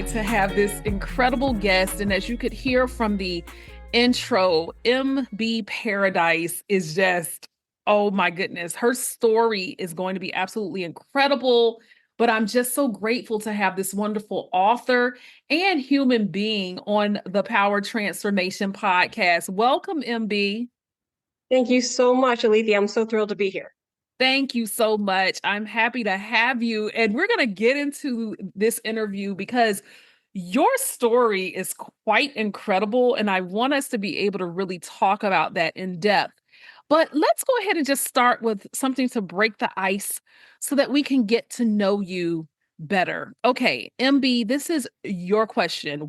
excited to have this incredible guest. And as you could hear from the intro, MB Paradise is just, oh my goodness, her story is going to be absolutely incredible. But I'm just so grateful to have this wonderful author and human being on the Power Transformation podcast. Welcome, MB. Thank you so much, Alethea. I'm so thrilled to be here. Thank you so much. I'm happy to have you. And we're going to get into this interview because your story is quite incredible. And I want us to be able to really talk about that in depth. But let's go ahead and just start with something to break the ice so that we can get to know you better. Okay, MB, this is your question.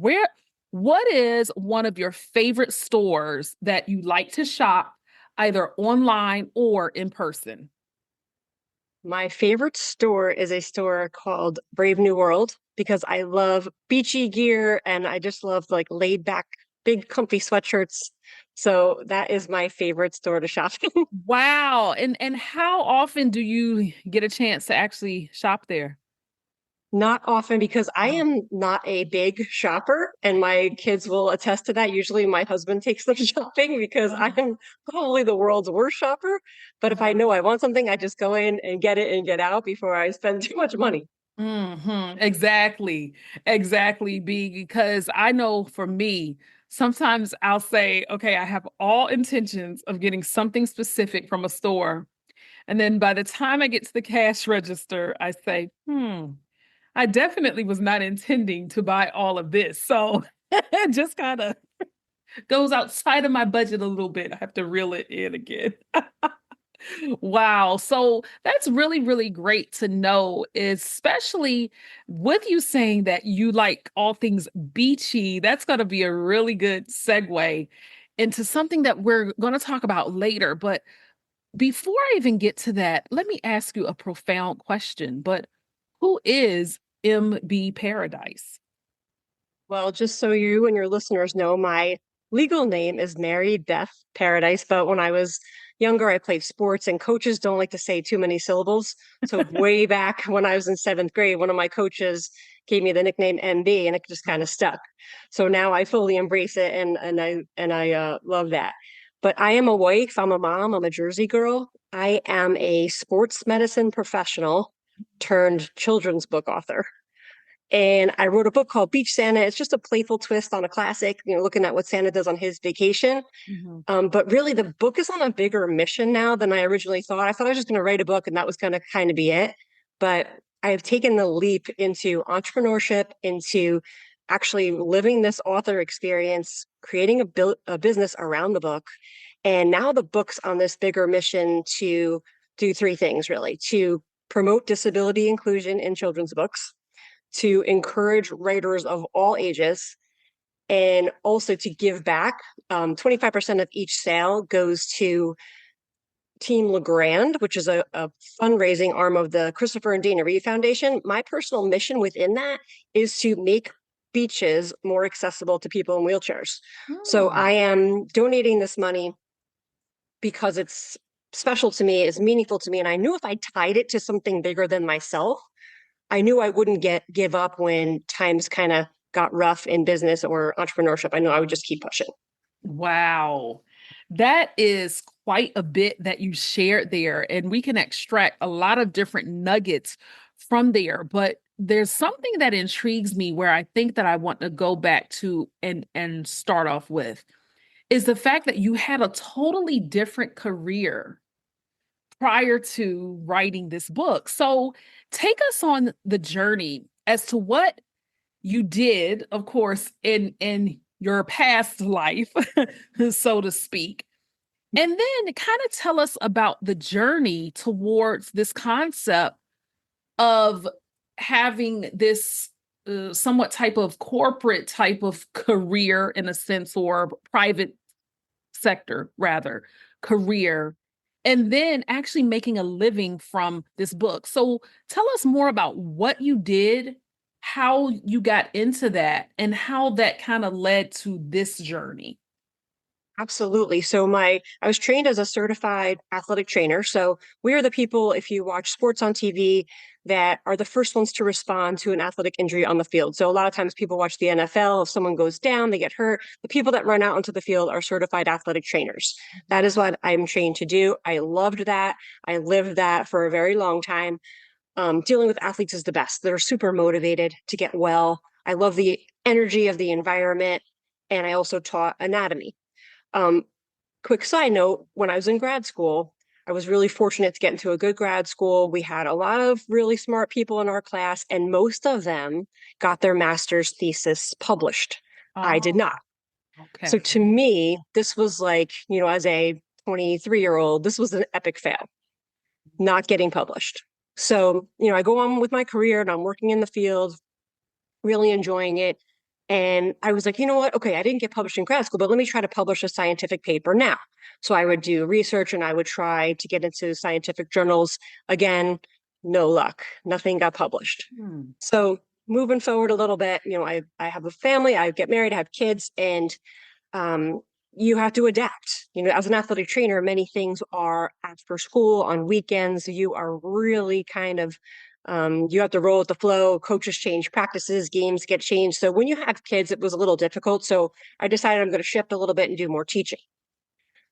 What is one of your favorite stores that you like to shop, either online or in person? My favorite store is a store called Brave New World because I love beachy gear and I just love like laid back, big, comfy sweatshirts. So that is my favorite store to shop in. Wow. And how often do you get a chance to actually shop there? Not often because I am not a big shopper, and my kids will attest to that. Usually, my husband takes them shopping because I am probably the world's worst shopper. But if I know I want something, I just go in and get it and get out before I spend too much money. Exactly. Exactly. Because I know for me, sometimes I'll say, okay, I have all intentions of getting something specific from a store. And then by the time I get to the cash register, I say, I definitely was not intending to buy all of this. So it just kind of goes outside of my budget a little bit. I have to reel it in again. Wow. So that's really, really great to know, especially with you saying that you like all things beachy. That's going to be a really good segue into something that we're going to talk about later. But before I even get to that, let me ask you a profound question. But who is MB Paradise? Well, just so you and your listeners know, my legal name is Mary Beth Paradise, but when I was younger, I played sports, and coaches don't like to say too many syllables. So way back when I was in seventh grade, one of my coaches gave me the nickname MB, and it just kind of stuck. So now I fully embrace it, and I love that. But I am a wife. I'm a mom. I'm a Jersey girl. I am a sports medicine professional turned children's book author. And I wrote a book called Beach Santa. It's just a playful twist on a classic, looking at what Santa does on his vacation. Mhm. But really, the book is on a bigger mission now than I originally thought. I thought I was just going to write a book and that was going to kind of be it. But I have taken the leap into entrepreneurship, into actually living this author experience, creating a business around the book. And now the book's on this bigger mission to do three things really: to promote disability inclusion in children's books, to encourage writers of all ages, and also to give back. 25% of each sale goes to Team LeGrand, which is a fundraising arm of the Christopher and Dana Reeve Foundation. My personal mission within that is to make beaches more accessible to people in wheelchairs. So Hmm. I am donating this money because it's special to me, it's meaningful to me. And I knew if I tied it to something bigger than myself, I knew I wouldn't give up when times kind of got rough in business or entrepreneurship. I know I would just keep pushing. Wow. That is quite a bit that you shared there, and we can extract a lot of different nuggets from there. But there's something that intrigues me where I think that I want to go back to and start off with is the fact that you had a totally different career prior to writing this book. So take us on the journey as to what you did, of course, in your past life, so to speak. And then kind of tell us about the journey towards this concept of having this somewhat type of corporate type of career in a sense, or private sector rather, career, and then actually making a living from this book. So tell us more about what you did, how you got into that, and how that kind of led to this journey. Absolutely. I was trained as a certified athletic trainer. So we are the people, if you watch sports on TV, that are the first ones to respond to an athletic injury on the field. So a lot of times people watch the NFL. If someone goes down, they get hurt. The people that run out onto the field are certified athletic trainers. That is what I'm trained to do. I loved that. I lived that for a very long time. Dealing with athletes is the best. They're super motivated to get well. I love the energy of the environment. And I also taught anatomy. Um, Quick side note, when I was in grad school, I was really fortunate to get into a good grad school. We had a lot of really smart people in our class, and most of them got their master's thesis published. I did Oh, not. So okay. to me, this was like, as a 23-year-old, this was an epic fail, not getting published. So, I go on with my career and I'm working in the field, really enjoying it. And I was like, you know what? Okay, I didn't get published in grad school, but let me try to publish a scientific paper now. So I would do research and I would try to get into scientific journals. Again, no luck. Nothing got published. Hmm. So moving forward a little bit, I have a family, I get married, I have kids, and um, you have to adapt. As an athletic trainer, many things are after school on weekends. You are really kind of you have to roll with the flow. Coaches change practices, games get changed. So when you have kids, it was a little difficult. So I decided I'm going to shift a little bit and do more teaching.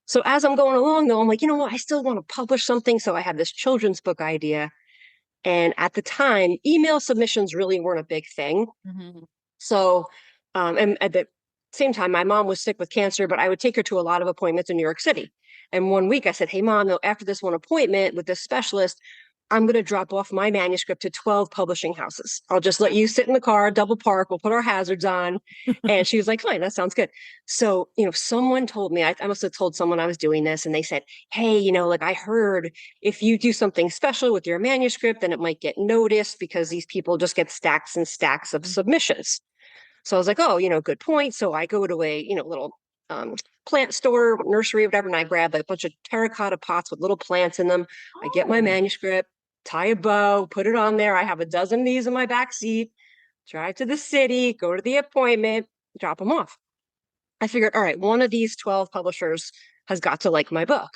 So as I'm going along, though, I'm like, you know what? I still want to publish something. So I have this children's book idea. And at the time, email submissions really weren't a big thing. Mhm. So, and at the same time, my mom was sick with cancer, but I would take her to a lot of appointments in New York City. And one week I said, hey, mom, no, after this one appointment with this specialist, I'm going to drop off my manuscript to 12 publishing houses. I'll just let you sit in the car, double park, we'll put our hazards on. And she was like, fine, that sounds good. So, someone told me, I must have told someone I was doing this, and they said, hey, like I heard if you do something special with your manuscript, then it might get noticed because these people just get stacks and stacks of submissions. So I was like, oh, good point. So I go to a, little plant store, nursery, whatever, and I grab a bunch of terracotta pots with little plants in them. I get my Oh. manuscript, tie a bow, put it on there. I have a dozen of these in my back seat, drive to the city, go to the appointment, drop them off. I figured, all right, one of these 12 publishers has got to like my book.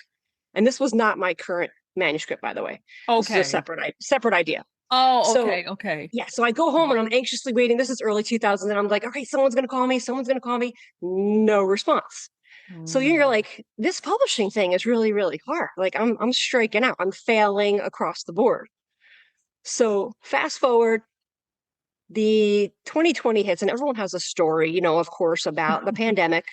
And this was not my current manuscript, by the way. This is a Okay. separate idea. Oh, So okay, okay. yeah, so I go home and I'm anxiously waiting. This is early 2000s, and I'm like, okay, someone's gonna call me, someone's gonna call me. No response. So you're Mm. like, this publishing thing is really, really hard. Like I'm striking out. I'm failing across the board. So fast forward, the 2020 hits, and everyone has a story, of course, about the pandemic.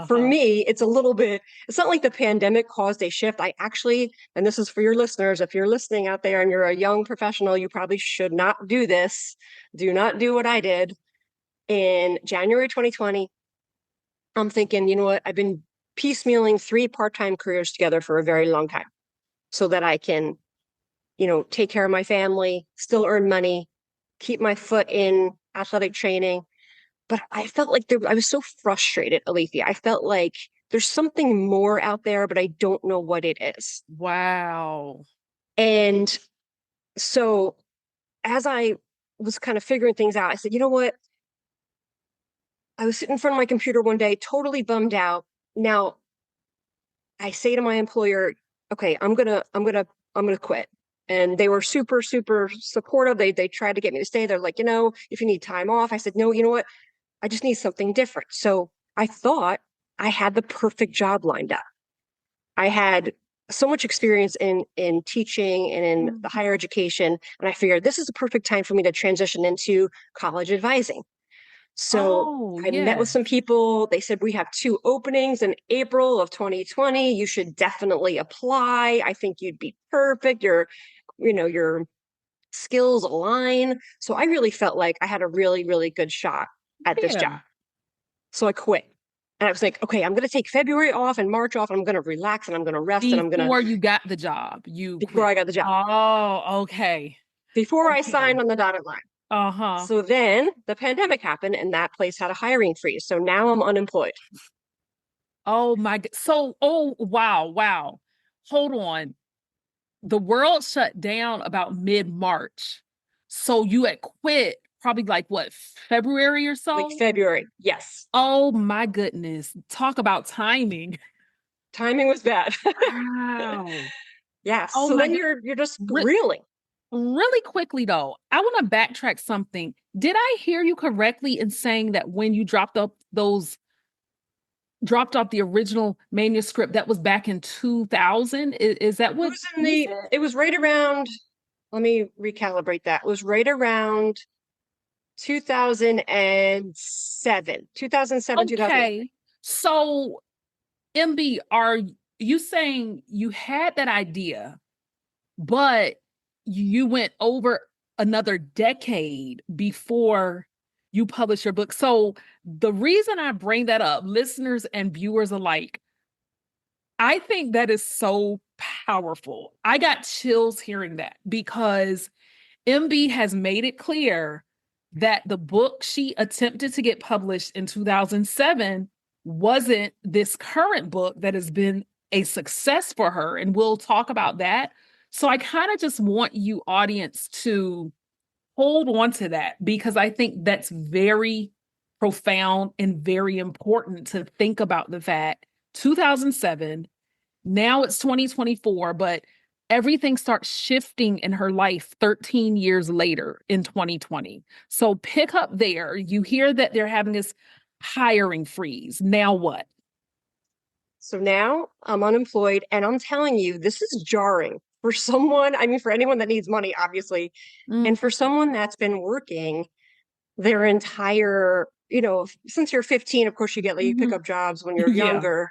For Uh-huh. me, it's not like the pandemic caused a shift. I actually, and this is for your listeners, if you're listening out there and you're a young professional, you probably should not do this. Do not do what I did. In January 2020, I'm thinking, you know what? I've been piecemealing three part-time careers together for a very long time so that I can, take care of my family, still earn money, keep my foot in athletic training. But I felt like I was so frustrated, Alethea. I felt like there's something more out there, but I don't know what it is. Wow. And so as I was kind of figuring things out, I said, you know what? I was sitting in front of my computer one day, totally bummed out. Now I say to my employer, okay, I'm gonna quit. And they were super, super supportive. They tried to get me to stay. They're like, if you need time off. I said, no, you know what? I just need something different. So I thought I had the perfect job lined up. I had so much experience in teaching and in the higher Mhm. education, and I figured this is the perfect time for me to transition into college advising. So Oh, I met with yes. some people. They said, we have two openings in April of 2020. You should definitely apply. I think you'd be perfect. Your skills align. So I really felt like I had a really, really good shot at this job. Yeah. So I quit. And I was like, okay, I'm going to take February off and March off. And I'm going to relax and I'm going to rest and I'm going to, Before you got the job, you before quit. I got the job, Oh, okay. before I Okay. signed on the dotted line. Uh-huh. So then the pandemic happened and that place had a hiring freeze. So now I'm unemployed. Oh my God. So, oh, wow, wow. Hold on. The world shut down about mid-March. So you had quit probably like what, February or like so? February. Yes. Oh my goodness. Talk about timing. Timing was bad. Wow. Yes. Oh So my then God. you're just Re- reeling. really quickly though, I want to backtrack something. Did I hear you correctly in saying that when you dropped off the original manuscript that was back in 2000? Is that It what was in you the said? it was right around, let me recalibrate that. It was right around 2007, 2007, 2008. Okay. So, MB, are you saying you had that idea, but you went over another decade before you published your book? So, the reason I bring that up, listeners and viewers alike, I think that is so powerful. I got chills hearing that because MB has made it clear that the book she attempted to get published in 2007 wasn't this current book that has been a success for her. And we'll talk about that. So I kind of just want you, audience, to hold on to that because I think that's very profound and very important to think about the fact 2007, now it's 2024, but everything starts shifting in her life 13 years later in 2020. So pick up there. You hear that they're having this hiring freeze. Now what? So now I'm unemployed, and I'm telling you, this is jarring for someone. I mean, for anyone that needs money, obviously, Mm, and for someone that's been working their entire, since you're 15, of course, you get like you pick mhm. up jobs when you're Yeah. younger.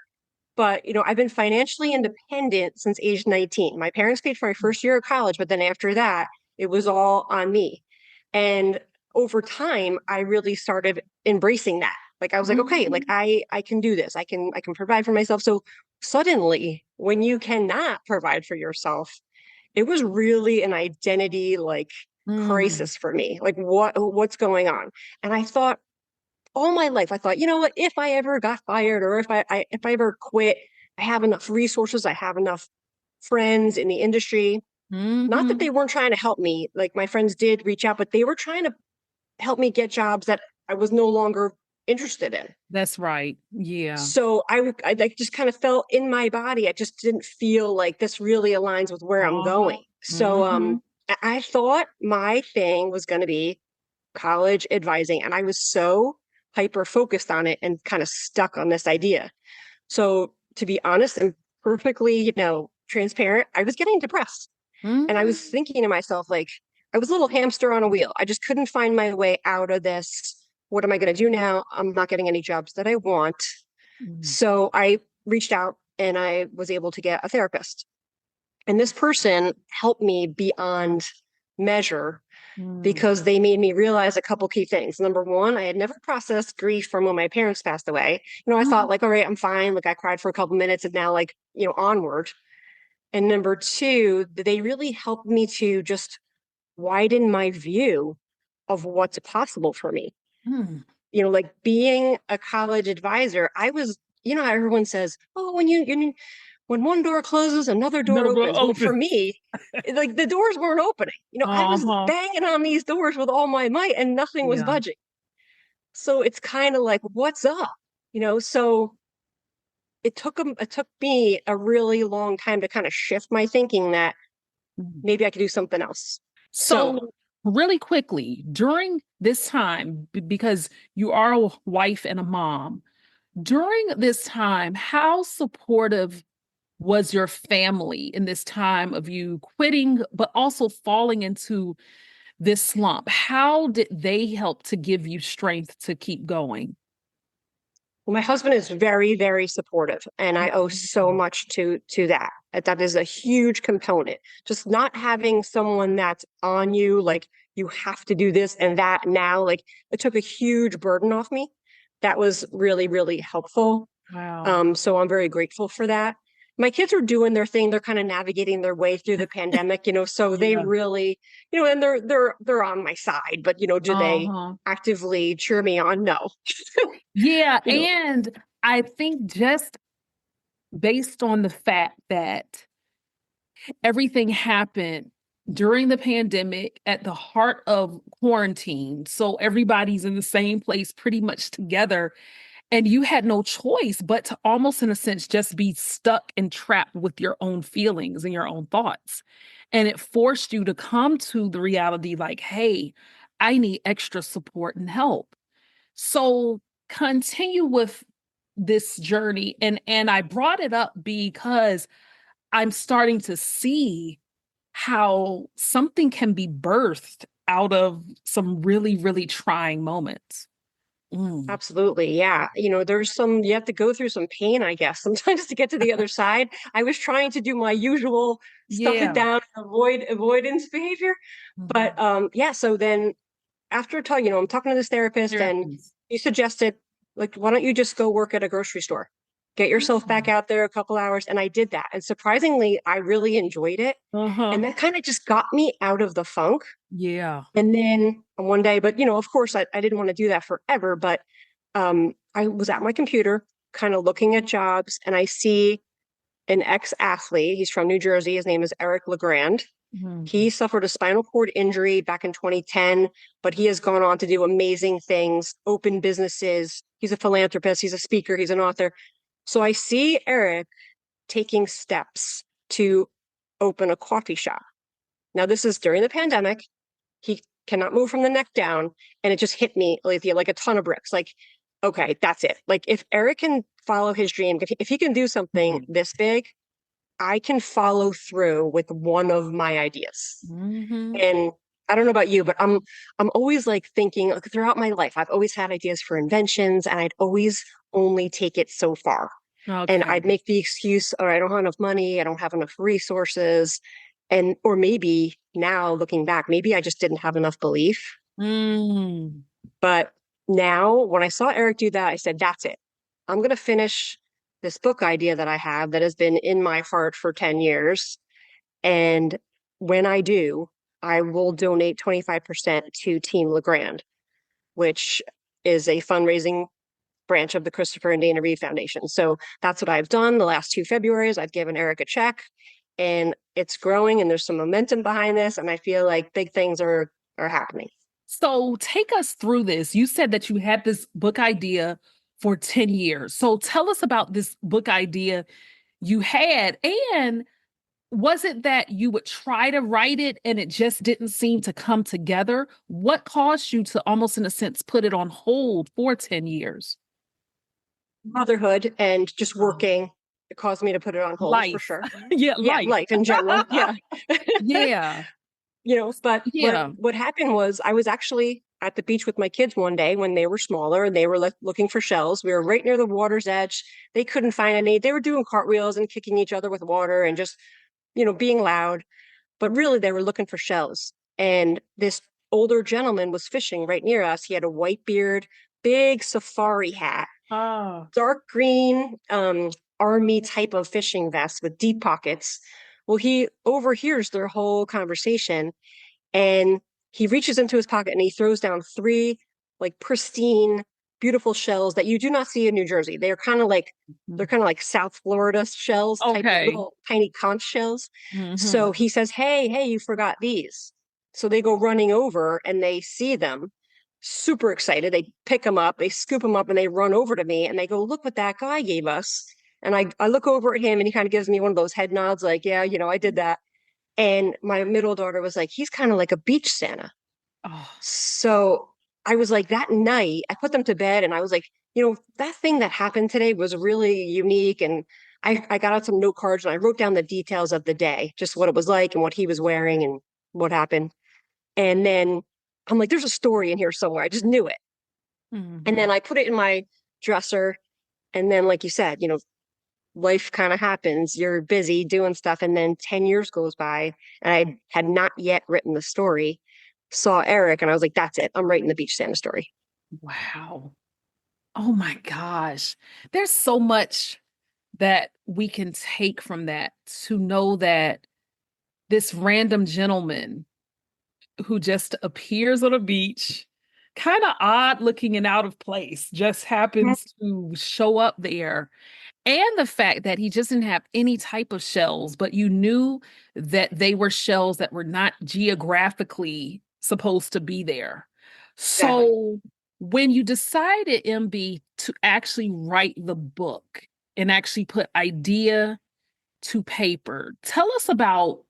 But, I've been financially independent since age 19. My parents paid for my first year of college, but then after that, it was all on me. And over time, I really started embracing that. Like I was like, okay, like Mhm. I can do this. I can provide for myself. So suddenly, when you cannot provide for yourself, it was really an identity like Mm, crisis for me. Like what's going on? And I thought all my life, I thought, you know what, if I ever got fired or if I ever quit, I have enough resources, I have enough friends in the industry. Not that they mhm. weren't trying to help me. Like my friends did reach out, but they were trying to help me get jobs that I was no longer interested in. That's right. Yeah. So I like just kind of felt in my body. I just didn't feel like this really aligns with where I'm Uh-huh. going. So Mhm. I thought my thing was going to be college advising, and I was so hyper focused on it and kind of stuck on this idea. So to be honest and perfectly, transparent, I was getting depressed. And I was Mhm. thinking to myself, like, I was a little hamster on a wheel. I just couldn't find my way out of this. What am I going to do now? I'm not getting any jobs that I want. Mhm. So I reached out and I was able to get a therapist. And this person helped me beyond measure Mhm. because they made me realize a couple key things. Number one, I had never processed grief from when my parents passed away. I thought Mhm. like, all right, I'm fine. Like I cried for a couple minutes and now like, onward. And number two, they really helped me to just widen my view of what's possible for me. Mhm. Like being a college advisor, I was, how everyone says, oh, when one door closes, another door Never opens. Well, for open. me, like the doors weren't opening. I was Uh-huh. banging on these doors with all my might and nothing was Yeah. budging. So it's kind of like, what's up? So it took me a really long time to kind of shift my thinking that Mhm. maybe I could do something else. So So, really quickly, during this time, because you are a wife and a mom, during this time, how supportive was your family in this time of you quitting, but also falling into this slump? How did they help to give you strength to keep going? well, my husband is very, very supportive, and I owe so Mhm. much to that. That is a huge component. Just not having someone that's on you, like you have to do this and that now, like it took a huge burden off me. That was really, really helpful. Wow. So I'm very grateful for that. My kids are doing their thing. They're kind of navigating their way through the pandemic, so they Yeah. really, and they're on my side, but do they Uh-huh. actively cheer me on? No. Yeah, you know, and I think just based on the fact that everything happened during the pandemic at the heart of quarantine. So everybody's in the same place pretty much together. And you had no choice but to almost, in a sense, just be stuck and trapped with your own feelings and your own thoughts. And it forced you to come to the reality like, hey, I need extra support and help. So continue with this journey. And I brought it up because I'm starting to see how something can be birthed out of some really, really trying moments. Mm. Absolutely. Yeah. There's you have to go through some pain, I guess, sometimes to get to the other side. I was trying to do my usual stuff it Yeah. down, avoidance behavior. But Mhm. yeah, so then after talking, I'm talking to this therapist and Therapies. he suggested, like, why don't you just go work at a grocery store? Get yourself back Mm. out there a couple hours. And I did that. And surprisingly, I really enjoyed it. Uh-huh. And that kind of just got me out of the funk. Yeah. And then one day, but of course, I didn't want to do that forever. But I was at my computer, kind of looking at jobs, and I see an ex-athlete. He's from New Jersey. His name is Eric Legrand. He Mhm. suffered a spinal cord injury back in 2010, but he has gone on to do amazing things, open businesses. He's a philanthropist, he's a speaker, he's an author. So I see Eric taking steps to open a coffee shop. Now, this is during the pandemic. He cannot move from the neck down. And it just hit me, Alethea, like a ton of bricks. Like, okay, that's it. Like, if Eric can follow his dream, if he can do something Mhm. this big, I can follow through with one of my ideas. Mhm. And I don't know about you, but I'm always like thinking like, throughout my life, I've always had ideas for inventions and I'd always only take it so far. And Okay. I'd make the excuse, or I don't have enough money, I don't have enough resources. And or maybe now looking back, maybe I just didn't have enough belief. Mm. But now when I saw Eric do that, I said, that's it. I'm going to finish this book idea that I have that has been in my heart for 10 years. And when I do, I will donate 25% to Team Legrand, which is a fundraising branch of the Christopher and Dana Reeve Foundation. So that's what I've done the last two Februarys. I've given Eric a check and it's growing and there's some momentum behind this. And I feel like big things are happening. So take us through this. You said that you had this book idea for 10 years. So tell us about this book idea you had. And was it that you would try to write it and it just didn't seem to come together? What caused you to almost, in a sense, put it on hold for 10 years? Motherhood and just Oh, working, it caused me to put it on hold for life. sure. Yeah, Yeah, life. life in general. Yeah. Yeah. But what Yeah. what happened was I was actually at the beach with my kids one day when they were smaller and they were looking for shells. We were right near the water's edge. They couldn't find any. They were doing cartwheels and kicking each other with water and just, being loud. But really, they were looking for shells. And this older gentleman was fishing right near us. He had a white beard, big safari hat, Ah. dark green army type of fishing vest with deep pockets. Well, he overhears their whole conversation and he reaches into his pocket and he throws down three like pristine, beautiful shells that you do not see in New Jersey. They're kind of like South Florida shells, type Okay. little tiny conch shells. So Hmm. he says, hey, you forgot these. So they go running over and they see them, super excited. They pick them up, they scoop them up, and they run over to me and they go, look what that guy gave us. And I look over at him and he kind of gives me one of those head nods, like, yeah, I did that. And my middle daughter was like, he's kind of like a beach Santa. Oh. So I was like, that night, I put them to bed and I was like, that thing that happened today was really unique. And I got out some note cards and I wrote down the details of the day, just what it was like and what he was wearing and what happened. And then I'm like, there's a story in here somewhere. I just knew it. And Mhm. then I put it in my dresser. And then, like you said, life kind of happens. You're busy doing stuff. And then 10 years goes by and I had not yet written the story. Saw Eric and I was like, that's it. I'm writing the Beach Santa story. Wow. Oh my gosh. There's so much that we can take from that to know that this random gentleman who just appears on a beach kind of odd looking and out of place just happens to show up there. And the fact that he just didn't have any type of shells, but you knew that they were shells that were not geographically supposed to be there. Exactly. So when you decided, MB, to actually write the book and actually put idea to paper, tell us about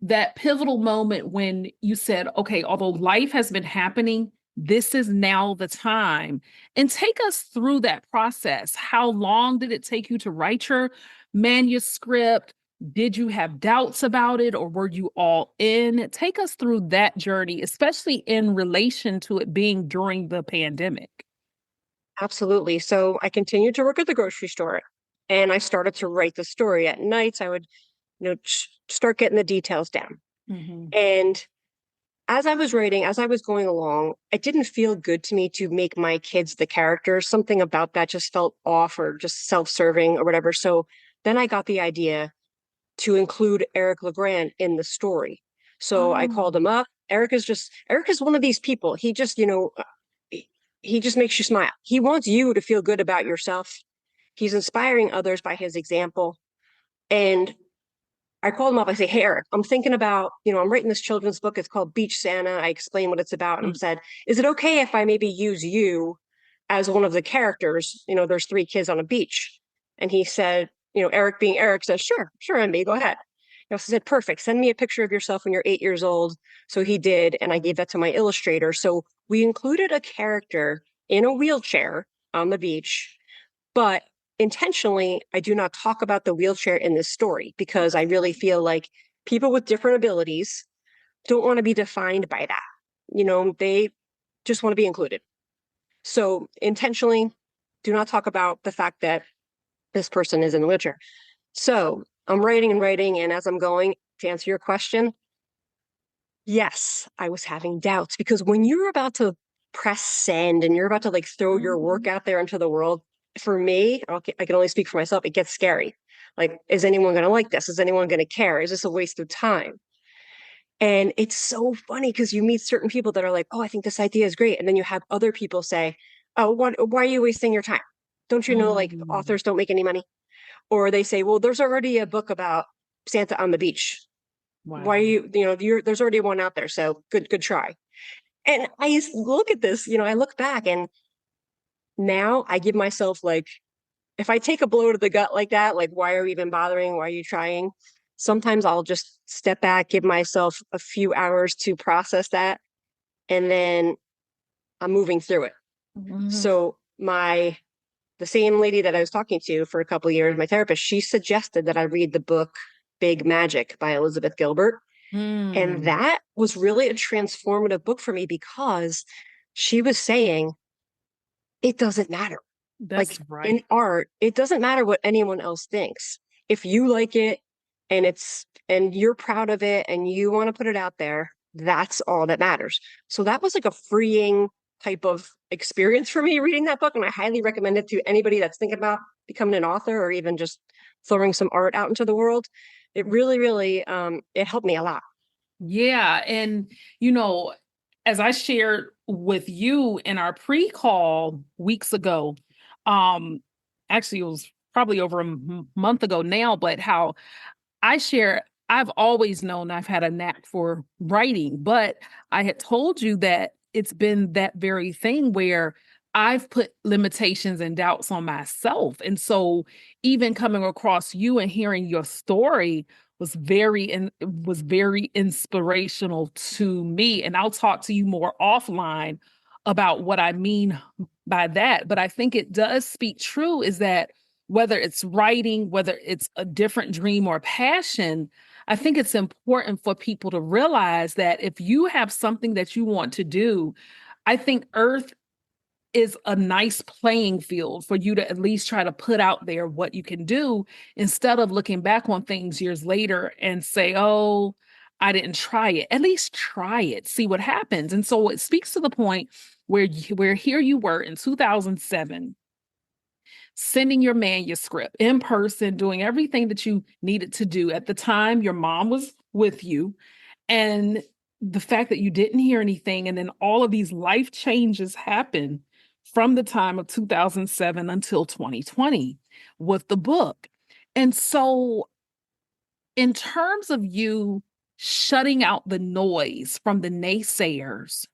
that pivotal moment when you said, okay, although life has been happening, this is now the time. And take us through that process. How long did it take you to write your manuscript? Did you have doubts about it or were you all in? Take us through that journey, especially in relation to it being during the pandemic. Absolutely. So I continued to work at the grocery store and I started to write the story at nights. I would, start getting the details down. Mhm. And as I was writing, as I was going along, it didn't feel good to me to make my kids the characters. Something about that just felt off or just self-serving or whatever. So then I got the idea to include Eric LeGrand in the story. So I Oh. called him up. Eric is one of these people. He just, he just makes you smile. He wants you to feel good about yourself. He's inspiring others by his example. And I called him up. I say, hey, Eric, I'm thinking about, I'm writing this children's book. It's called Beach Santa. I explain what it's about and Mm. said, is it okay if I maybe use you as one of the characters? There's three kids on a beach. And he said, Eric being Eric says, sure, sure, MB, go ahead. So I said, perfect. Send me a picture of yourself when you're 8 years old. So he did. And I gave that to my illustrator. So we included a character in a wheelchair on the beach, but intentionally, I do not talk about the wheelchair in this story because I really feel like people with different abilities don't want to be defined by that. They just want to be included. So intentionally, do not talk about the fact that this person is in the wheelchair. So I'm writing and writing, and as I'm going, to answer your question, yes, I was having doubts because when you're about to press send and you're about to like throw your work Mhm. out there into the world, for me, okay, I can only speak for myself, it gets scary. Like, is anyone going to like this? Is anyone going to care? Is this a waste of time? And it's so funny because you meet certain people that are like, oh, I think this idea is great. And then you have other people say, oh, why are you wasting your time? Don't you know, like, Mm. authors don't make any money? Or they say, well, there's already a book about Santa on the beach. Why are Wow. there's already one out there. So good try. And I look at this, I look back and now I give myself like, if I take a blow to the gut like that, like, why are we even bothering? Why are you trying? Sometimes I'll just step back, give myself a few hours to process that, and then I'm moving through it. Mhm. So the same lady that I was talking to for a couple of years, my therapist, she suggested that I read the book Big Magic by Elizabeth Gilbert. And Mm. that was really a transformative book for me because she was saying it doesn't matter. That's Like in right. art, it doesn't matter what anyone else thinks. If you like it and you're proud of it and you want to put it out there, that's all that matters. So that was like a freeing type of experience for me reading that book. And I highly recommend it to anybody that's thinking about becoming an author or even just throwing some art out into the world. It really, really it helped me a lot. Yeah. And, you know, as I shared with you in our pre-call weeks ago, um, actually it was probably over a month ago now, but how I share, I've always known I've had a knack for writing, but I had told you that it's been that very thing where I've put limitations and doubts on myself. And so even coming across you and hearing your story was very inspirational to me. And I'll talk to you more offline about what I mean by that. But I think it does speak true is that whether it's writing, whether it's a different dream or passion, I think it's important for people to realize that if you have something that you want to do, I think Earth is a nice playing field for you to at least try to put out there what you can do instead of looking back on things years later and say, oh, I didn't try it. At least try it, see what happens. And so it speaks to the point where here you were in 2007 sending your manuscript in person, doing everything that you needed to do. At the time, your mom was with you. And the fact that you didn't hear anything, and then all of these life changes happen from the time of 2007 until 2020 with the book. And so, in terms of you shutting out the noise from the naysayers,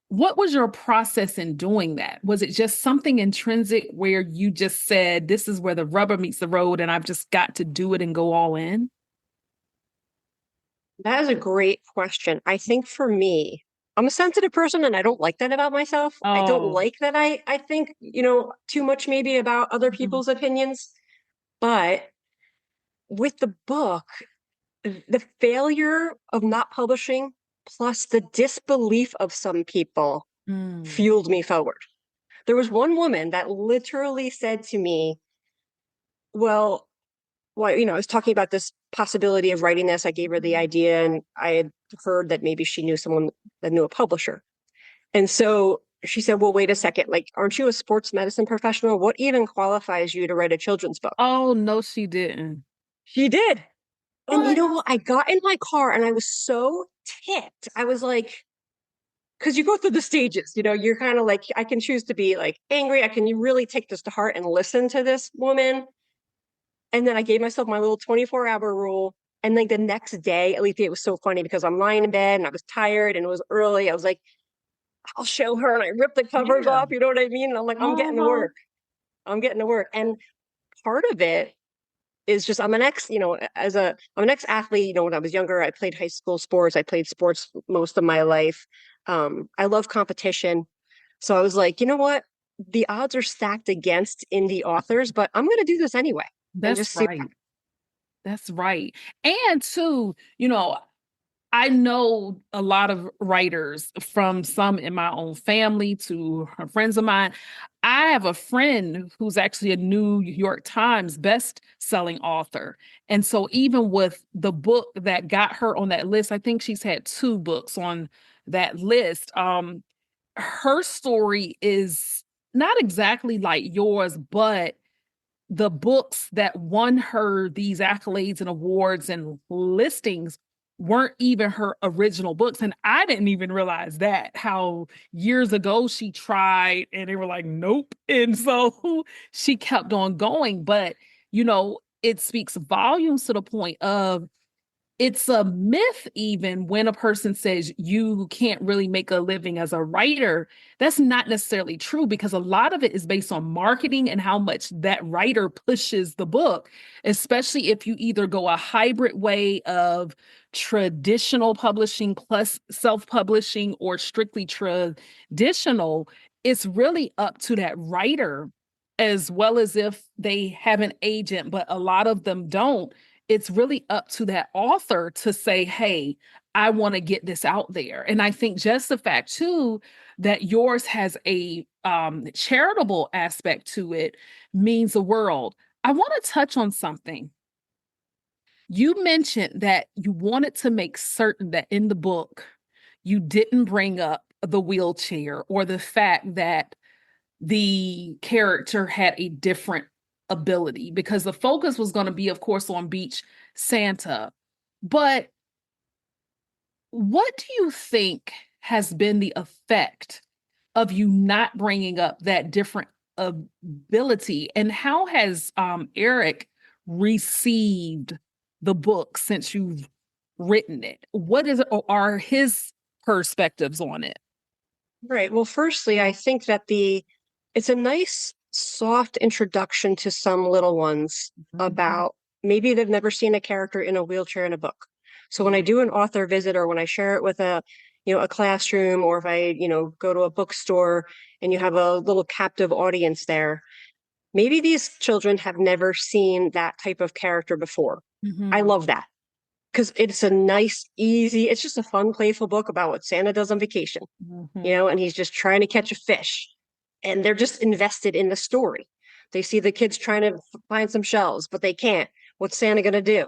what was your process in doing that? Was it just something intrinsic where you just said, this is where the rubber meets the road and I've just got to do it and go all in? That is a great question. I think for me, I'm a sensitive person and I don't like that about myself. I don't Oh, like that I think, too much maybe about other mhm. people's opinions. But with the book, the failure of not publishing plus the disbelief of some people Mm. fueled me forward. There was one woman that literally said to me, well, I was talking about this possibility of writing this. I gave her the idea, and I had heard that maybe she knew someone that knew a publisher. And so she said, well, wait a second. Like, aren't you a sports medicine professional? What even qualifies you to write a children's book? Oh, no, she didn't. She did. And you What? know what? I got in my car and I was so ticked. I was like, because you go through the stages, you're kind of like, I can choose to be like angry. I can really take this to heart and listen to this woman. And then I gave myself my little 24-hour rule. And like the next day, at least it was so funny because I'm lying in bed and I was tired and it was early. I was like, I'll show her. And I ripped the covers Yeah. off. You know what I mean? And I'm like, I'm getting to Uh-huh. work. I'm getting to work. And part of it is just I'm an ex athlete. When I was younger, I played high school sports. I played sports most of my life. I love competition. So I was like, you know what? The odds are stacked against indie authors, but I'm going to do this anyway and That's just see. right. That's right. And too, I know a lot of writers from some in my own family to friends of mine. I have a friend who's actually a New York Times best-selling author. And so even with the book that got her on that list, I think she's had two books on that list. Her story is not exactly like yours, but the books that won her these accolades and awards and listings weren't even her original books. And I didn't even realize that, how years ago she tried and they were like, nope. And so she kept on going. But, it speaks volumes to the point of it's a myth even when a person says you can't really make a living as a writer. That's not necessarily true because a lot of it is based on marketing and how much that writer pushes the book, especially if you either go a hybrid way of traditional publishing plus self-publishing or strictly traditional. It's really up to that writer, as well as if they have an agent, but a lot of them don't. It's really up to that author to say, hey, I want to get this out there. And I think just the fact too that yours has a charitable aspect to it means the world. I want to touch on something. You mentioned that you wanted to make certain that in the book you didn't bring up the wheelchair or the fact that the character had a different ability, because the focus was going to be, of course, on Beach Santa. But what do you think has been the effect of you not bringing up that different ability? And how has Eric received the book since you've written it? What is or are his perspectives on it? Right. Well, firstly, I think that it's a nice soft introduction to some little ones Mhm. about maybe they've never seen a character in a wheelchair in a book. So when I Yeah. do an author visit or when I share it with a classroom or if I, go to a bookstore and you have a little captive audience there, maybe these children have never seen that type of character before. I Mhm. love that because it's a nice, easy, it's just a fun, playful book about what Santa does on vacation, Mhm. and he's just trying to catch a fish. And they're just invested in the story. They see the kids trying to find some shells, but they can't. What's Santa going to do?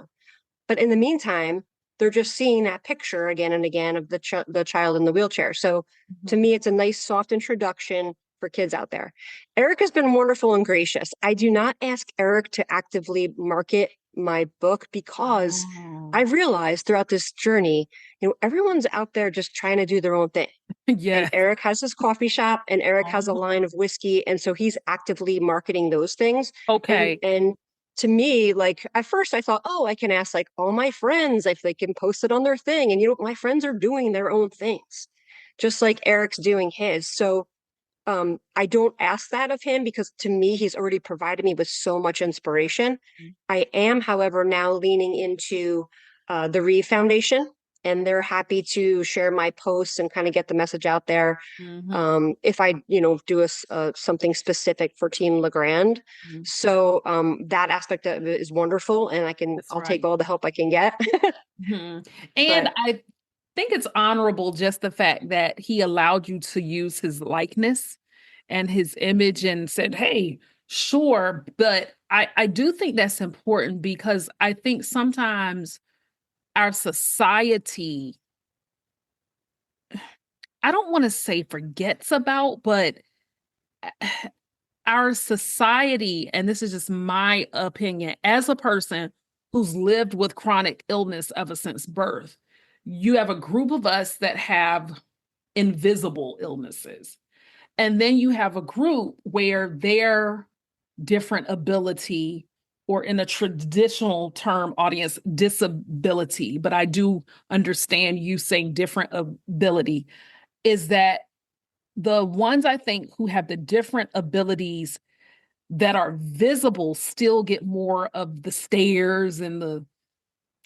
But in the meantime, they're just seeing that picture again and again of the child in the wheelchair. So to Mhm. me, it's a nice, soft introduction for kids out there. Eric has been wonderful and gracious. I do not ask Eric to actively market my book because Oh, I've realized throughout this journey, everyone's out there just trying to do their own thing. And yes. Eric has his coffee shop and Eric has a line Uh-huh. of whiskey. And so he's actively marketing those things. Okay. And to me, like at first I thought, oh, I can ask like all my friends if they can post it on their thing. And my friends are doing their own things, just like Eric's doing his. So I don't ask that of him because to me, he's already provided me with so much inspiration. I am, however, now leaning into the Reeve Foundation, and they're happy to share my posts and kind of get the message out there. Mm-hmm. If I, do something specific for Team Legrand. Hmm. So that aspect of it is wonderful, and That's I'll take right. all the help I can get. Hmm. And But I think it's honorable just the fact that he allowed you to use his likeness and his image and said, hey, sure. But I do think that's important because I think sometimes our society, I don't want to say forgets about, but our society, and this is just my opinion, as a person who's lived with chronic illness ever since birth, you have a group of us that have invisible illnesses. And then you have a group where their different ability, or in a traditional term, audience, disability, but I do understand you saying different ability, is that the ones I think who have the different abilities that are visible still get more of the stares and the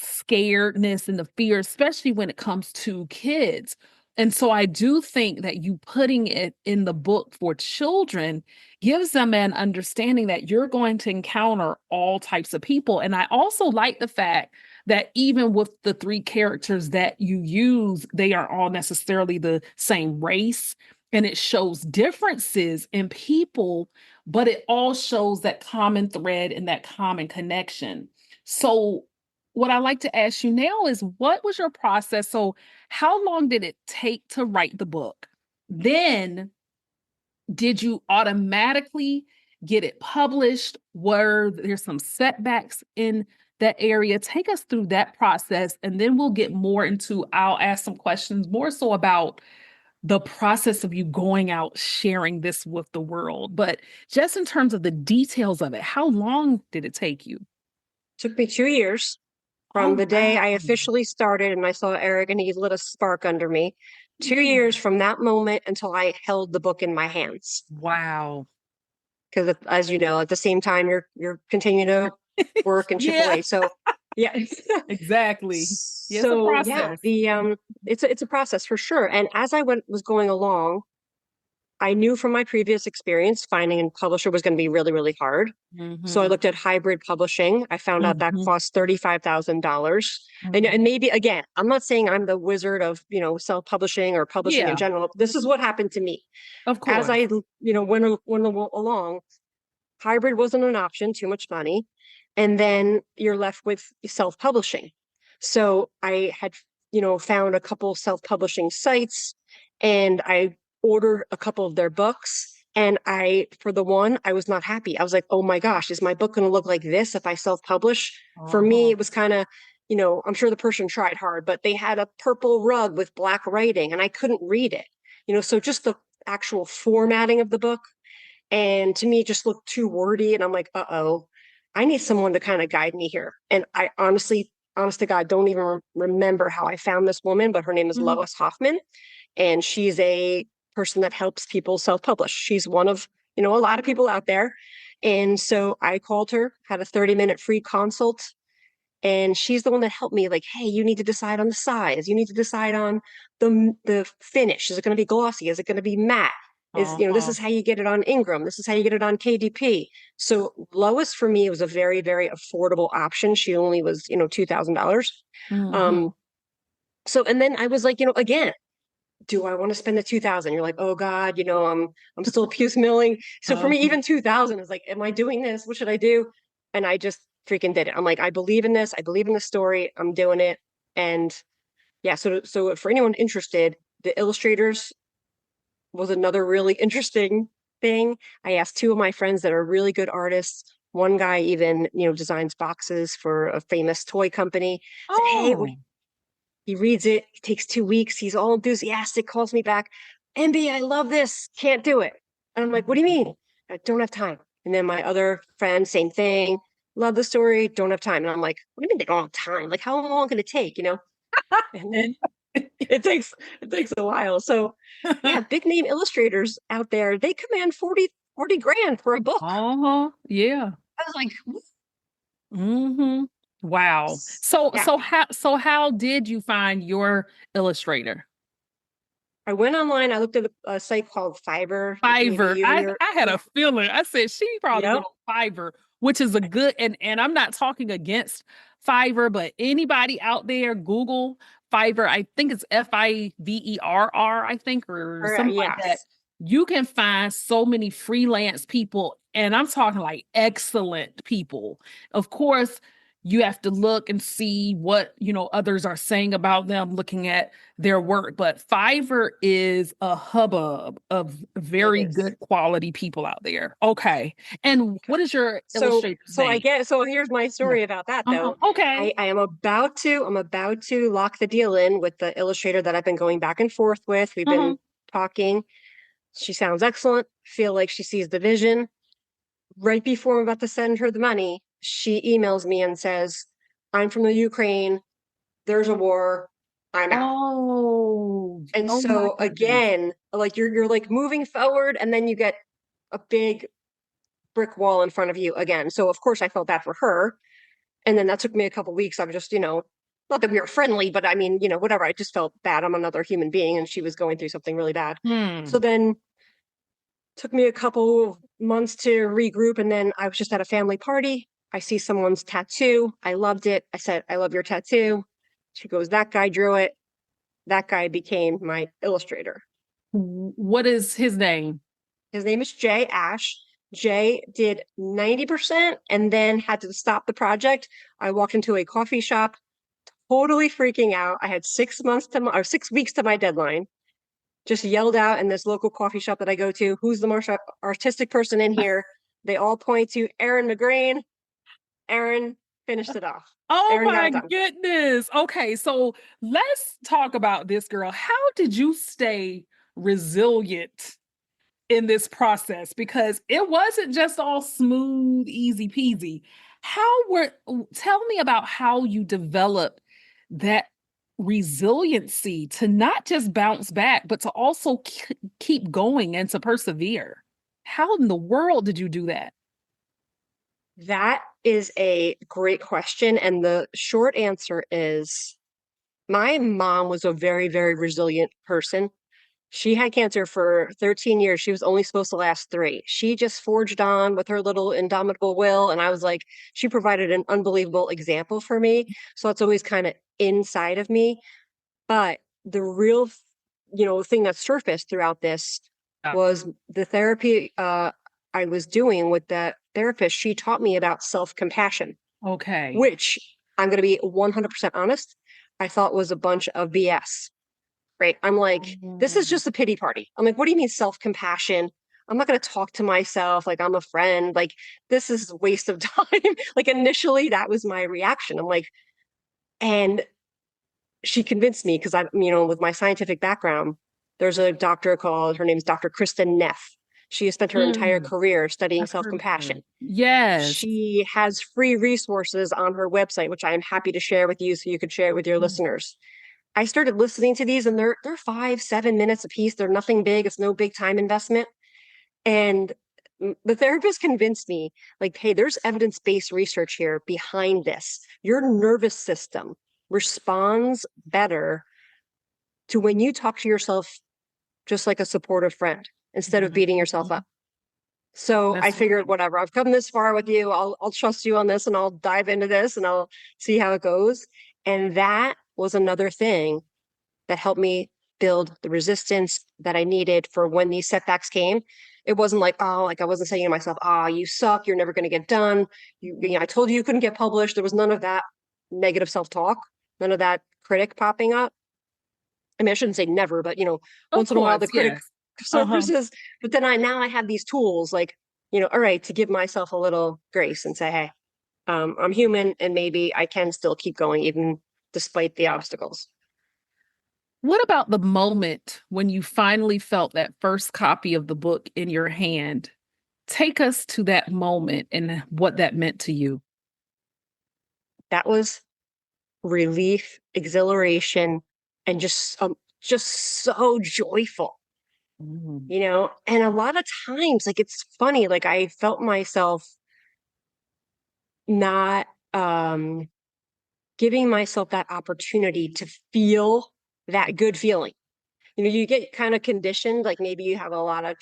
scaredness and the fear, especially when it comes to kids. And so I do think that you putting it in the book for children gives them an understanding that you're going to encounter all types of people. And I also like the fact that even with the three characters that you use, they are all necessarily the same race. And it shows differences in people, but it all shows that common thread and that common connection. So what I like to ask you now is what was your process? So, how long did it take to write the book? Then, did you automatically get it published? Were there some setbacks in that area? Take us through that process, and then we'll get more into. I'll ask some questions more so about the process of you going out sharing this with the world. But just in terms of the details of it, how long did it take you? took me 2 years from Oh, the day I wow. officially started and I saw Eric and he lit a spark under me. Two Yeah. years from that moment until I held the book in my hands. Wow. Because as you know, at the same time you're continuing to work in Yeah, AAA. So yeah. exactly. Yeah, it's a So yeah, process. the it's a process for sure. And as I was going along, I knew from my previous experience finding a publisher was going to be really, really hard. So I Hmm. looked at hybrid publishing. I found out that Hmm. costs $35,000. And Hmm. maybe again, I'm not saying I'm the wizard of, self-publishing or publishing in Yeah, general. This is what happened to me. of As course. went along, hybrid wasn't an option, too much money. And then you're left with self-publishing. So I had, found a couple self-publishing sites and I ordered a couple of their books. And for the one, I was not happy. I was like, oh my gosh, is my book going to look like this if I self-publish? For me, Uh-huh. it was kind of, I'm sure the person tried hard, but they had a purple rug with black writing and I couldn't read it. So just the actual formatting of the book and to me, it just looked too wordy. And I'm like, uh-oh, I need someone to kind of guide me here. And I honestly, honest to God, don't even remember how I found this woman, but her name is Mhm. Lois Hoffman. And she's a person that helps people self-publish. She's one of, a lot of people out there. And so I called her, had a 30-minute free consult. And she's the one that helped me, like, hey, you need to decide on the size. You need to decide on the finish. Is it going to be glossy? Is it going to be matte? This Uh-huh. is how you get it on Ingram. This is how you get it on KDP. So Lois for me was a very, very affordable option. She only was, $2,000. Um, Hmm. so and then I was like, again, do I want to spend the 2,000? You're like, oh God, I'm still puce milling. So for me, Uh-huh. even 2,000 is like, am I doing this? What should I do? And I just freaking did it. I'm like, I believe in this. I believe in the story. I'm doing it. And yeah, so for anyone interested, the illustrators was another really interesting thing. I asked two of my friends that are really good artists. One guy even, designs boxes for a famous toy company. Said, hey, Oh. he reads it. It takes 2 weeks. He's all enthusiastic, calls me back. MB, I love this. Can't do it. And I'm like, what do you mean? I don't have time. And then my other friend, same thing. Love the story. Don't have time. And I'm like, what do you mean they don't have time? Like, how long can it take? And then it takes a while. So yeah, big name illustrators out there, they command 40 grand for a book. Uh-huh. Yeah. I was like, Mm-hmm. Wow. So yeah. so how did you find your illustrator? I went online, I looked at a site called Fiverr. Maybe Fiverr. you I you're I had a yeah. feeling. I said she probably Yep. went on Fiverr, which is a good and I'm not talking against Fiverr, but anybody out there, Google Fiverr. I think it's Fiverr, I think, or All right, something like that. yes. You can find so many freelance people, and I'm talking like excellent people. Of course, you have to look and see what others are saying about them, looking at their work. But Fiverr is a hubbub of It very is. good quality people out there. Okay. And Okay. what is your So illustrator's so I name? get so here's my Yeah. story about that Uh-huh. though. Okay. I'm about to lock the deal in with the illustrator that I've been going back and forth with. We've been Uh-huh. talking. She sounds excellent. Feel like she sees the vision. Right before I'm about to send her the money, she emails me and says, I'm from the Ukraine. There's a war. I'm out. Oh, And oh my so goodness. again, like you're like moving forward and then you get a big brick wall in front of you again. So of course I felt bad for her. And then that took me a couple weeks. I'm just, not that we were friendly, but I mean, whatever. I just felt bad. I'm another human being and she was going through something really bad. So Hmm. then took me a couple of months to regroup. And then I was just at a family party. I see someone's tattoo. I loved it. I said, I love your tattoo. She goes, that guy drew it. That guy became my illustrator. What is his name? His name is Jay Ash. Jay did 90% and then had to stop the project. I walked into a coffee shop, totally freaking out. I had 6 months to or 6 weeks to my deadline. Just yelled out in this local coffee shop that I go to, who's the most artistic person in here? They all point to Aaron McGrain. Aaron finished it off. Oh Aaron got my it done. goodness. Okay, so let's talk about this girl. How did you stay resilient in this process? Because it wasn't just all smooth, easy peasy. Tell me about how you developed that resiliency to not just bounce back, but to also keep going and to persevere. How in the world did you do that? That is a great question. And the short answer is my mom was a very, very resilient person. She had cancer for 13 years. She was only supposed to last 3. She just forged on with her little indomitable will. And I was like, she provided an unbelievable example for me. So it's always kind of inside of me. But the real, thing that surfaced throughout this Uh, was the therapy I was doing with that therapist. She taught me about self-compassion, okay. which I'm going to be 100% honest, I thought was a bunch of BS. Right? I'm like, this is Oh. just a pity party. I'm like, what do you mean self-compassion? I'm not going to talk to myself like I'm a friend. Like, this is a waste of time. Like, initially, that was my reaction. I'm like, and she convinced me because I'm, with my scientific background, there's a doctor called, her name's Dr. Kristen Neff. She has spent her entire Mm, career studying I've heard of her. self-compassion. Yes. She has free resources on her website, which I am happy to share with you so you could share it with your Mm. listeners. I started listening to these and they're 5, 7 minutes a piece. They're nothing big. It's no big time investment. And the therapist convinced me, like, hey, there's evidence-based research here behind this. Your nervous system responds better to when you talk to yourself just like a supportive friend instead of beating yourself Mhm. up. So I That's figured, right. whatever, I've come this far with you. I'll trust you on this and I'll dive into this and I'll see how it goes. And that was another thing that helped me build the resistance that I needed for when these setbacks came. It wasn't like, oh, like I wasn't saying to myself, oh, you suck, you're never going to get done. I told you you couldn't get published. There was none of that negative self-talk, none of that critic popping up. I mean, I shouldn't say never, but Of once in a while course, the critic yes. Uh-huh. surfaces. But then I now I have these tools like all right, to give myself a little grace and say, hey, I'm human and maybe I can still keep going even despite the obstacles. What about the moment when you finally felt that first copy of the book in your hand? Take us to that moment and what that meant to you. That was relief, exhilaration, and just so joyful, Mm. And a lot of times, like it's funny, like I felt myself not giving myself that opportunity to feel that good feeling. You get kind of conditioned, like maybe you have a lot of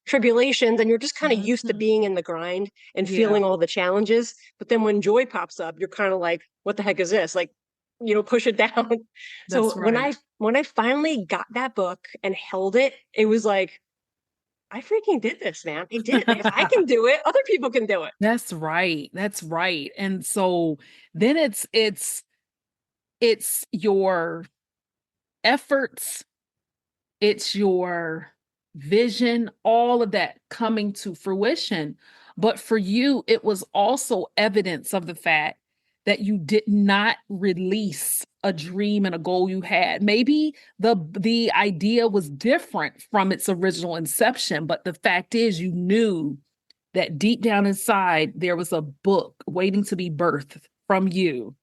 tribulations and you're just kind of used to Mhm. being in the grind and Yeah, feeling all the challenges. But then when joy pops up, you're kind of like, what the heck is this? Like, push it down. So that's right. when I finally got that book and held it, it was like, I freaking did this, man. I did it. If I can do it, other people can do it. That's right. That's right. And so then it's your efforts, it's your vision, all of that coming to fruition. But for you, it was also evidence of the fact that you did not release a dream and a goal you had. Maybe the idea was different from its original inception, but the fact is you knew that deep down inside there was a book waiting to be birthed from you.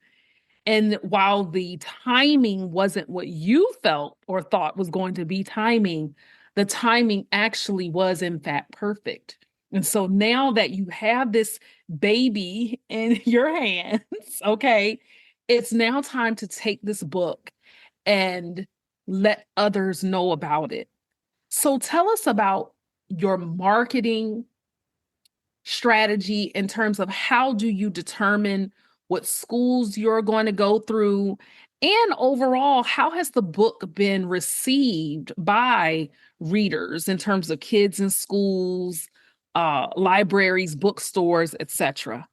And while the timing wasn't what you felt or thought was going to be timing, the timing actually was, in fact, perfect. And so now that you have this baby in your hands, okay, it's now time to take this book and let others know about it. So tell us about your marketing strategy in terms of how do you determine what schools you're going to go through, and overall how has the book been received by readers in terms of kids in schools, libraries, bookstores, etc.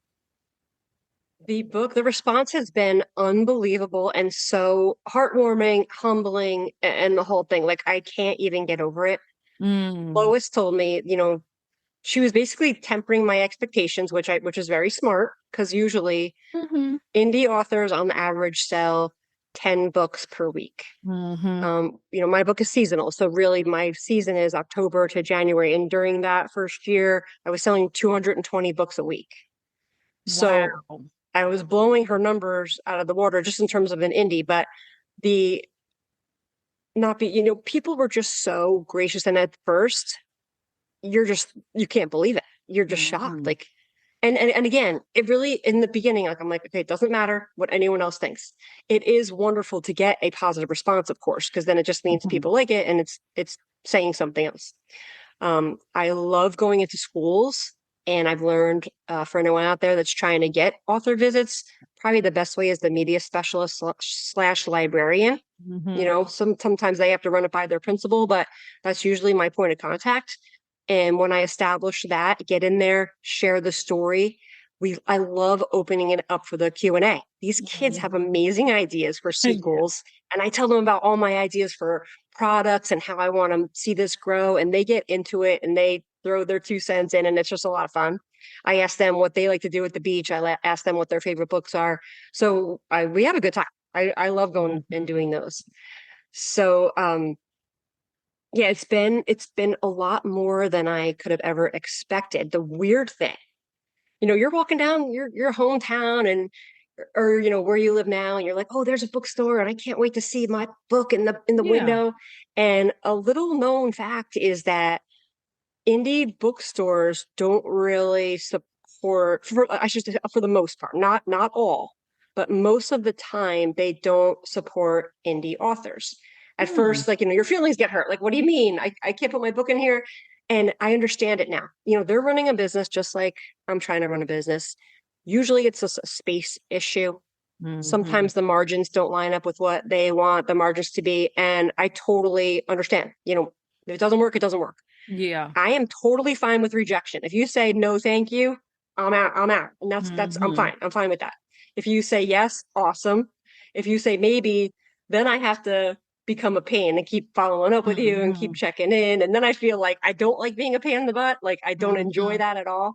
The response has been unbelievable and so heartwarming, humbling, and the whole thing. Like, I can't even get over it. Mm. Lois told me, she was basically tempering my expectations, which is very smart because usually Hmm. indie authors on average sell 10 books per week. Hmm. My book is seasonal, so really my season is October to January. And during that first year, I was selling 220 books a week. So Wow. I was blowing her numbers out of the water just in terms of an indie, but the not be, people were just so gracious. And at first, you can't believe it. You're just shocked. Hmm. Like, and again, it really in the beginning, like I'm like, okay, it doesn't matter what anyone else thinks. It is wonderful to get a positive response, of course, because then it just means Hmm. people like it and it's saying something else. I love going into schools, and I've learned for anyone out there that's trying to get author visits, probably the best way is the media specialist slash librarian. Hmm. Sometimes they have to run it by their principal, but that's usually my point of contact. And when I establish that, get in there, share the story. I love opening it up for the Q&A. These kids have Hmm. amazing ideas for Yeah. sequels, and I tell them about all my ideas for products and how I want to see this grow, and they get into it and they throw their 2 cents in, and it's just a lot of fun. I ask them what they like to do at the beach. Ask them what their favorite books are. So we have a good time. I love going and Hmm. doing those. So yeah, it's been a lot more than I could have ever expected. The weird thing, you're walking down your hometown and or where you live now, and you're like, oh, there's a bookstore, and I can't wait to see my book in the Yeah. window. And a little known fact is that indie bookstores don't really support, I should say, for the most part, not all, but most of the time they don't support indie authors. At Hmm. first, like, your feelings get hurt. Like, what do you mean? I can't put my book in here. And I understand it now. They're running a business just like I'm trying to run a business. Usually it's just a space issue. Hmm. Sometimes the margins don't line up with what they want the margins to be. And I totally understand. If it doesn't work, it doesn't work. Yeah. I am totally fine with rejection. If you say no, thank you, I'm out. I'm out. And that's I'm Hmm. fine. I'm fine with that. If you say yes, awesome. If you say maybe, then I have to become a pain and keep following up with you and keep Mhm. checking in. And then I feel like I don't like being a pain in the butt. Like I don't enjoy Mhm. that at all.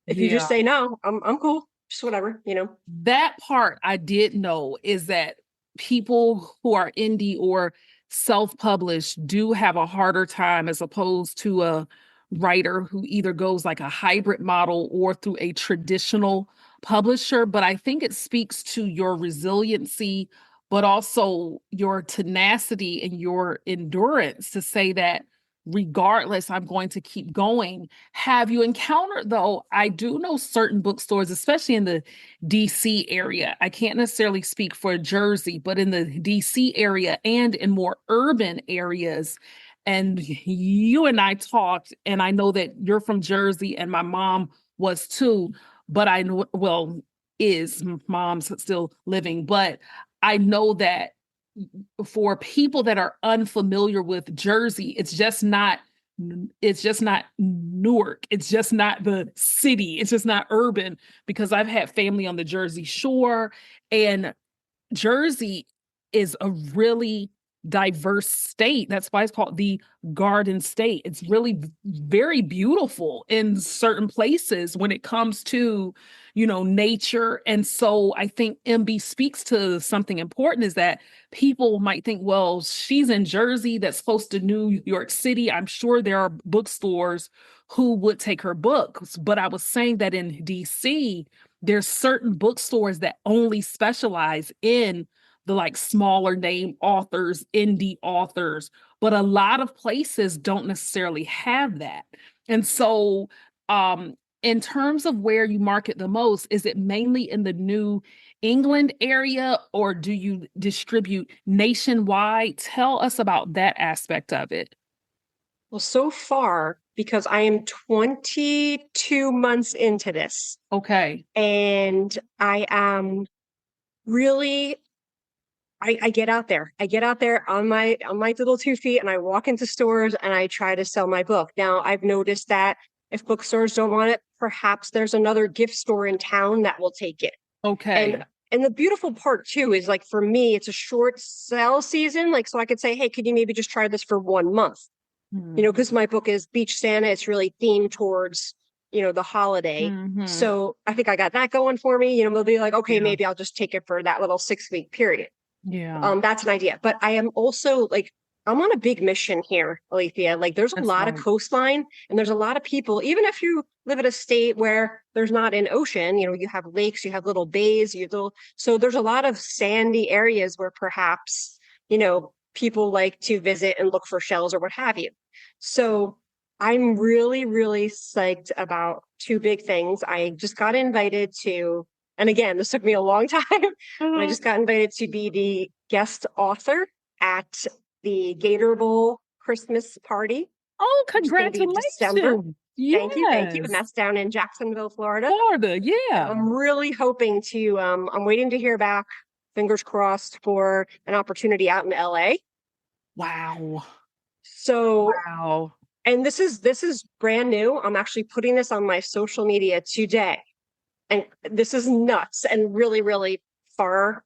If you just Yeah. say no, I'm cool. Just whatever, you know. That part I did know is that people who are indie or self-published do have a harder time as opposed to a writer who either goes like a hybrid model or through a traditional publisher. But I think it speaks to your resiliency, but also your tenacity and your endurance to say that regardless, I'm going to keep going. Have you encountered, though? I do know certain bookstores, especially in the DC area. I can't necessarily speak for Jersey, but in the DC area and in more urban areas. And you and I talked, and I know that you're from Jersey, and my mom was too. But I know, well, is mom's still living, but I know that for people that are unfamiliar with Jersey, it's just not Newark. It's just not the city. It's just not urban because I've had family on the Jersey Shore, and Jersey is a really diverse state. That's why it's called the Garden State. It's really very beautiful in certain places when it comes to, nature. And so I think MB speaks to something important is that people might think, well, she's in Jersey that's close to New York City. I'm sure there are bookstores who would take her books. But I was saying that in DC, there's certain bookstores that only specialize in the like smaller name authors, indie authors, but a lot of places don't necessarily have that. And so, in terms of where you market the most, is it mainly in the New England area or do you distribute nationwide? Tell us about that aspect of it. Well, so far, because I am 22 months into this, Okay. and I am really I get out there. I get out there on my little 2 feet and I walk into stores and I try to sell my book. Now, I've noticed that if bookstores don't want it, perhaps there's another gift store in town that will take it. And Okay. and the beautiful part too is like for me, it's a short sell season. Like so I could say, hey, could you maybe just try this for 1 month? Mhm. Because my book is Beach Santa, it's really themed towards, the holiday. Mhm. So I think I got that going for me. They'll be like, okay, Yeah. maybe I'll just take it for that little 6 week period. Yeah. That's an idea. But I am also like, I'm on a big mission here, Alethea. Like, there's a That's lot of right. coastline and there's a lot of people, even if you live in a state where there's not an ocean, you have lakes, you have little bays, so there's a lot of sandy areas where perhaps, people like to visit and look for shells or what have you. So I'm really, really psyched about two big things. I just got invited to, and again, this took me a long time, but I Mhm. just got invited to be the guest author at the Gator Bowl Christmas party, Oh, which is going to be December. congratulations. Thank you, thank you. And Yes. that's down in Jacksonville, Florida. Florida. And Yeah. I'm really hoping to, I'm waiting to hear back, fingers crossed, for an opportunity out in LA. Wow. So, Wow. and this is brand new. I'm actually putting this on my social media today. And this is nuts and really, really far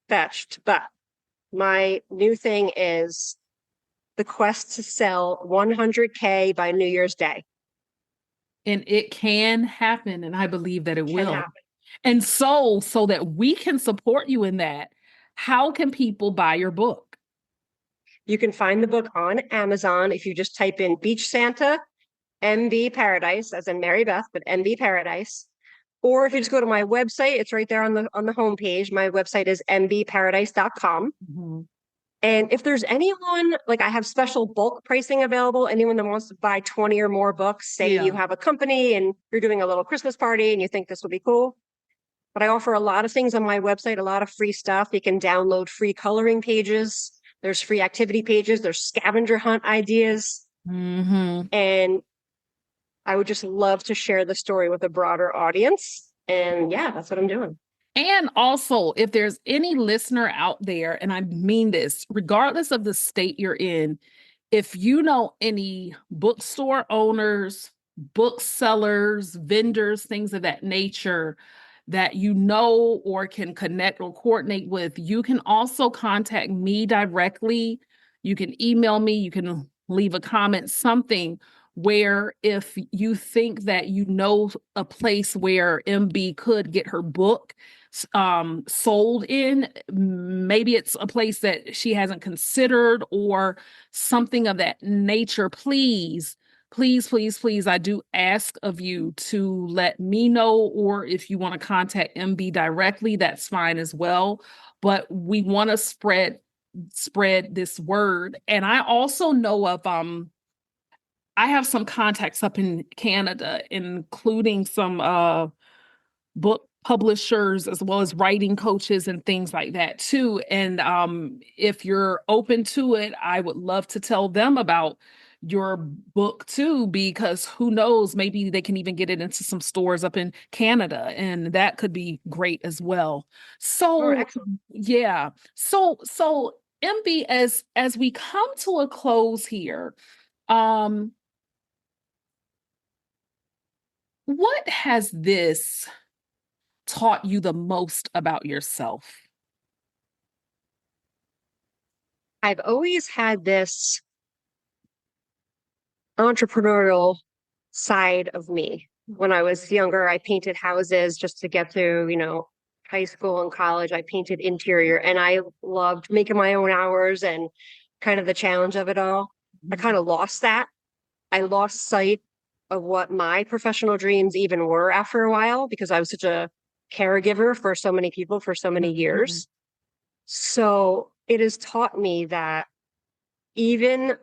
fetched. But my new thing is the quest to sell 100K by New Year's Day. And it can happen. And I believe that it Can will. happen. And so that we can support you in that, how can people buy your book? You can find the book on Amazon if you just type in Beach Santa, MB Paradise, as in Mary Beth, but MB Paradise. Or if you just go to my website, it's right there on the homepage. My website is mbparadise.com. Mhm. And if there's anyone, like I have special bulk pricing available, anyone that wants to buy 20 or more books, say you Yeah. have a company and you're doing a little Christmas party and you think this would be cool. But I offer a lot of things on my website, a lot of free stuff. You can download free coloring pages. There's free activity pages. There's scavenger hunt ideas. Hmm. And I would just love to share the story with a broader audience. And yeah, that's what I'm doing. And also, if there's any listener out there, and I mean this, regardless of the state you're in, if you know any bookstore owners, booksellers, vendors, things of that nature that you know or can connect or coordinate with, you can also contact me directly. You can email me, you can leave a comment, something where if you think that you know a place where MB could get her book sold in, maybe it's a place that she hasn't considered or something of that nature, please, please, please, please, I do ask of you to let me know, or if you want to contact MB directly, that's fine as well. But we want to spread this word. And I also know of I have some contacts up in Canada, including some book publishers as well as writing coaches and things like that too. And if you're open to it, I would love to tell them about your book too, because who knows, maybe they can even get it into some stores up in Canada, and that could be great as well. Oh, So excellent. yeah. So MB, as we come to a close here, um, what has this taught you the most about yourself? I've always had this entrepreneurial side of me. When I was younger, I painted houses just to get through, high school and college. I painted interior and I loved making my own hours and kind of the challenge of it all. I kind of lost that. I lost sight of what my professional dreams even were after a while because I was such a caregiver for so many people for so many Mhm. years. So it has taught me that even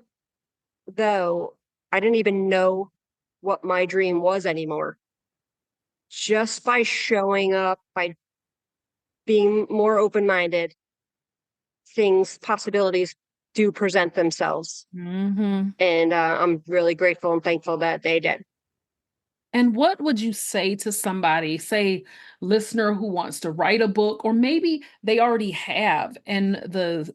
though I didn't even know what my dream was anymore, just by showing up, by being more open minded, possibilities do present themselves. Mhm. And I'm really grateful and thankful that they did. And what would you say to somebody, say, listener who wants to write a book, or maybe they already have, and the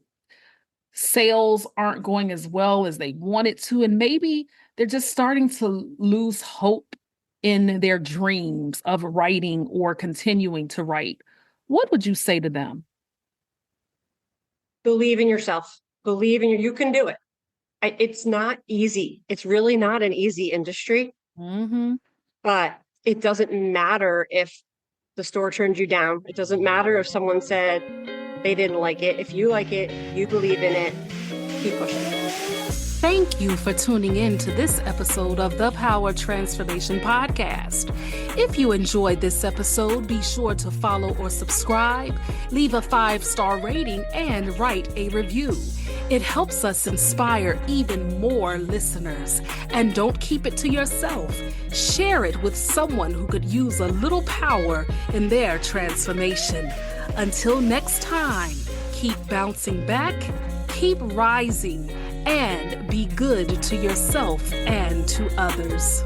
sales aren't going as well as they wanted to, and maybe they're just starting to lose hope in their dreams of writing or continuing to write? What would you say to them? Believe in yourself, you can do it. It's not easy. It's really not an easy industry, Mhm. but it doesn't matter if the store turned you down. It doesn't matter if someone said they didn't like it. If you like it, you believe in it, keep pushing. Thank you for tuning in to this episode of the Power Transformation Podcast. If you enjoyed this episode, be sure to follow or subscribe, leave a 5-star rating, and write a review. It helps us inspire even more listeners. And don't keep it to yourself. Share it with someone who could use a little power in their transformation. Until next time, keep bouncing back, keep rising, and be good to yourself and to others.